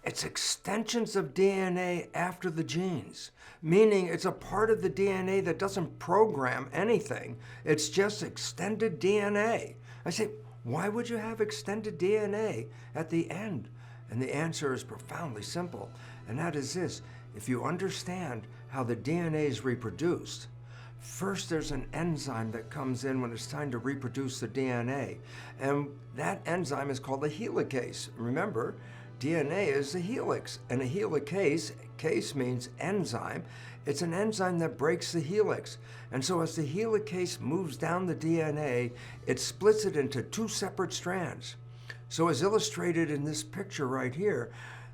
It's extensions of DNA after the genes, meaning it's a part of the DNA that doesn't program anything. It's just extended DNA. I say, why would you have extended DNA at the end? And the answer is profoundly simple, and that is this. If you understand how the DNA is reproduced, first there's an enzyme that comes in when it's time to reproduce the DNA, and that enzyme is called a helicase. Remember, DNA is a helix, and a helicase, case means enzyme, it's an enzyme that breaks the helix. And so as the helicase moves down the DNA, it splits it into two separate strands. So as illustrated in this picture right here,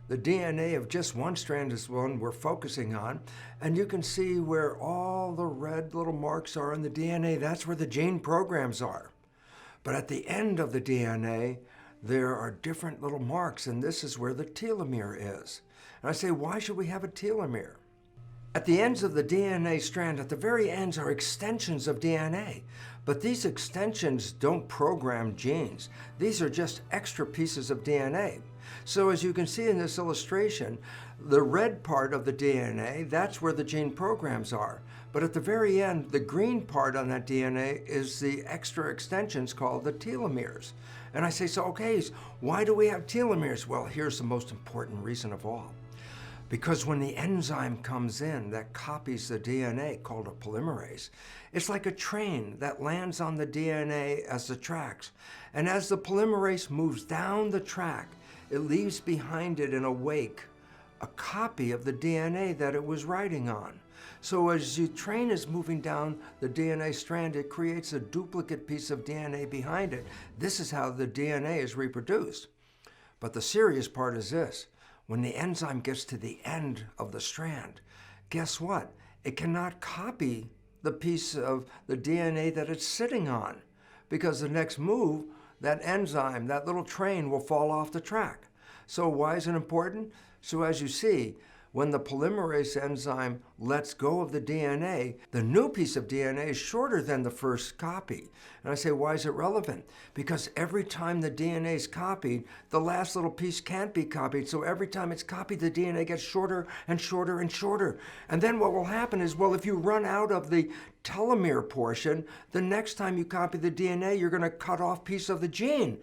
the DNA of just one strand is one we're focusing on, and you can see where all the red little marks are in the DNA. That's where the gene programs are. But at the end of the DNA, there are different little marks, and this is where the telomere is. And I say, why should we have a telomere? At the ends of the DNA strand, at the very ends, are extensions of DNA. But these extensions don't program genes. These are just extra pieces of DNA. So as you can see in this illustration, the red part of the DNA, that's where the gene programs are. But at the very end, the green part on that DNA is the extra extensions called the telomeres. And I say, so okay, why do we have telomeres? Well, here's the most important reason of all. Because when the enzyme comes in that copies the DNA, called a polymerase, it's like a train that lands on the DNA as the tracks. And as the polymerase moves down the track, it leaves behind it in a wake a copy of the DNA that it was riding on. So as the train is moving down the DNA strand, it creates a duplicate piece of DNA behind it. This is how the DNA is reproduced. But the serious part is this. When the enzyme gets to the end of the strand, guess what? It cannot copy the piece of the DNA that it's sitting on, because the next move, that enzyme, that little train, will fall off the track. So why is it important? So as you see, when the polymerase enzyme lets go of the DNA, the new piece of DNA is shorter than the first copy. And I say, why is it relevant? Because every time the DNA is copied, the last little piece can't be copied. So every time it's copied, the DNA gets shorter and shorter and shorter. And then what will happen is, well, if you run out of the telomere portion, the next time you copy the DNA, you're going to cut off a piece of the gene.